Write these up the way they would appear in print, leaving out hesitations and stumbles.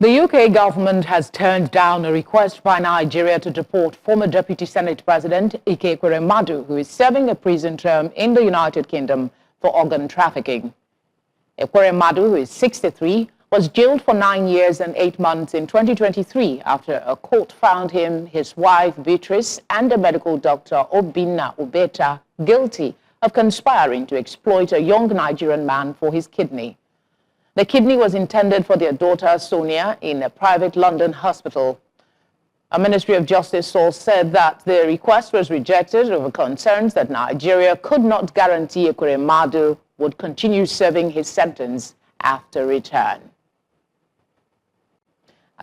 The UK government has turned down a request by Nigeria to deport former Deputy Senate President Ekweremadu, who is serving a prison term in the United Kingdom for organ trafficking. Ekweremadu, who is 63, was jailed for 9 years and 8 months in 2023 after a court found him, his wife Beatrice, and the medical doctor Obinna Obeta guilty of conspiring to exploit a young Nigerian man for his kidney. The kidney was intended for their daughter Sonia in a private London hospital. A Ministry of Justice source said that the request was rejected over concerns that Nigeria could not guarantee Ekweremadu would continue serving his sentence after return.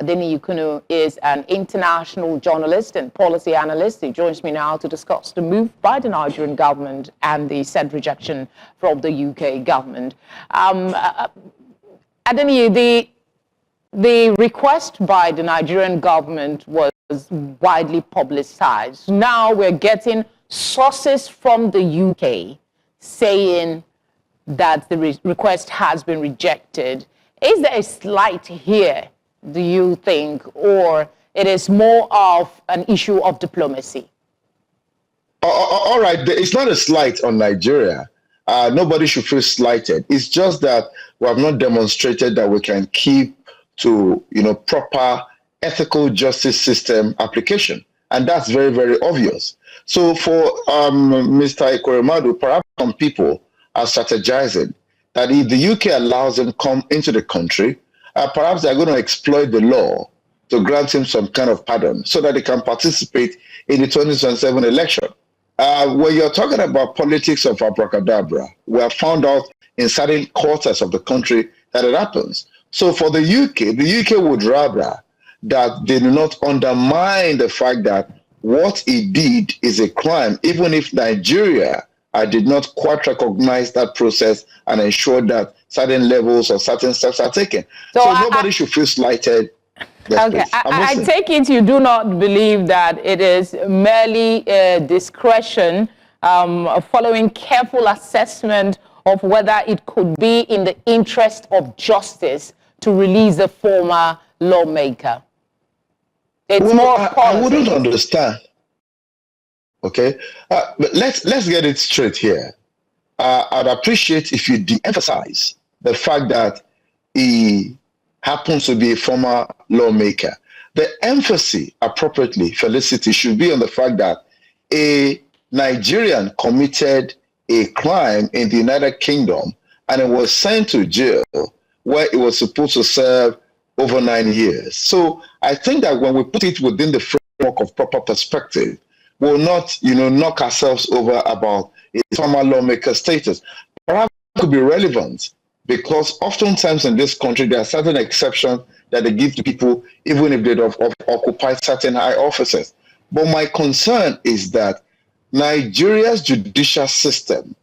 Adeniyi Kunnu is an international journalist and policy analyst. He joins me now to discuss the move by the Nigerian government and the said rejection from the UK government. Adeniyi, the request by the Nigerian government was widely publicized. Now we're getting sources from the UK saying that the request has been rejected. Is there a slight here, do you think, or it is more of an issue of diplomacy? All right, it's not a slight on Nigeria. Nobody should feel slighted. It's just that we have not demonstrated that we can keep to, proper ethical justice system application. And that's very, very obvious. So for Mr. Ekweremadu, perhaps some people are strategizing that if the UK allows him come into the country, perhaps they're going to exploit the law to grant him some kind of pardon so that he can participate in the 2027 election. When you're talking about politics of abracadabra, we have found out in certain quarters of the country that it happens. So for the UK would rather that they do not undermine the fact that what he did is a crime, even if Nigeria did not quite recognize that process and ensure that certain levels or certain steps are taken. So nobody should feel slighted. Okay, I take it you do not believe that it is merely discretion following careful assessment of whether it could be in the interest of justice to release the former lawmaker. It's more I wouldn't understand. Okay, but let's get it straight here. I'd appreciate if you de-emphasize the fact that he happens to be a former lawmaker. The emphasis, appropriately, Felicity, should be on the fact that a Nigerian committed a crime in the United Kingdom and it was sent to jail where it was supposed to serve over 9 years. So I think that when we put it within the framework of proper perspective, we'll not, knock ourselves over about a former lawmaker status. Perhaps it could be relevant because oftentimes in this country, there are certain exceptions that they give to people, even if they have occupied certain high offices. But my concern is that Nigeria's judicial system,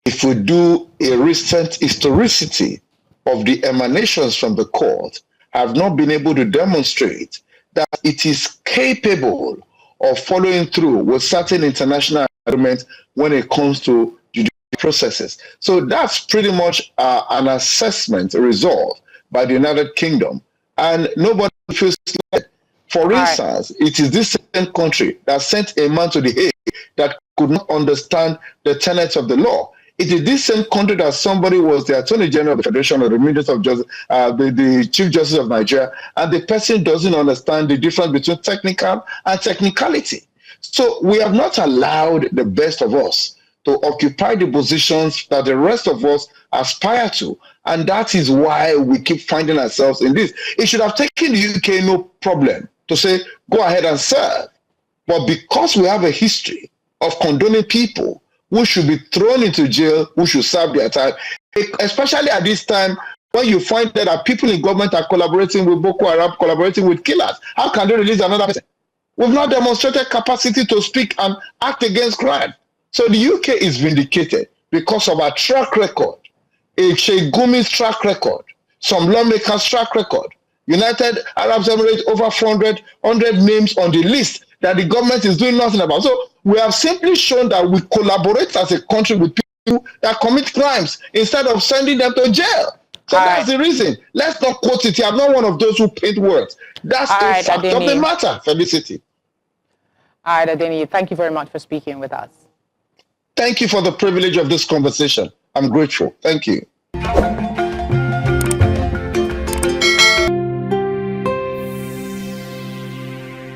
if we do a recent historicity of the emanations from the court, have not been able to demonstrate that it is capable of following through with certain international agreements when it comes to judicial processes. So that's pretty much an assessment, a result by the United Kingdom. And nobody feels like, for instance, it is this same country that sent a man to the Hague that could not understand the tenets of the law. It is this same country that somebody was the Attorney General of the Federation or the Minister of Justice, the Chief Justice of Nigeria, and the person doesn't understand the difference between technical and technicality. So we have not allowed the best of us to occupy the positions that the rest of us aspire to. And that is why we keep finding ourselves in this. It should have taken the UK no problem to say, go ahead and serve. But because we have a history of condoning people who should be thrown into jail, who should serve their time, especially at this time when you find that people in government are collaborating with Boko Haram, collaborating with killers. How can they release another person? We've not demonstrated capacity to speak and act against crime. So the UK is vindicated because of our track record, a Sheikh Gumi's track record, some lawmakers' track record. United Arab Emirates, over 400 names on the list that the government is doing nothing about. So we have simply shown that we collaborate as a country with people that commit crimes instead of sending them to jail. So that's the reason. Let's not quote it here. I'm not one of those who paint words. That's a fact of the matter, Felicity. All right, Adeniyi, thank you very much for speaking with us. Thank you for the privilege of this conversation. I'm grateful. Thank you.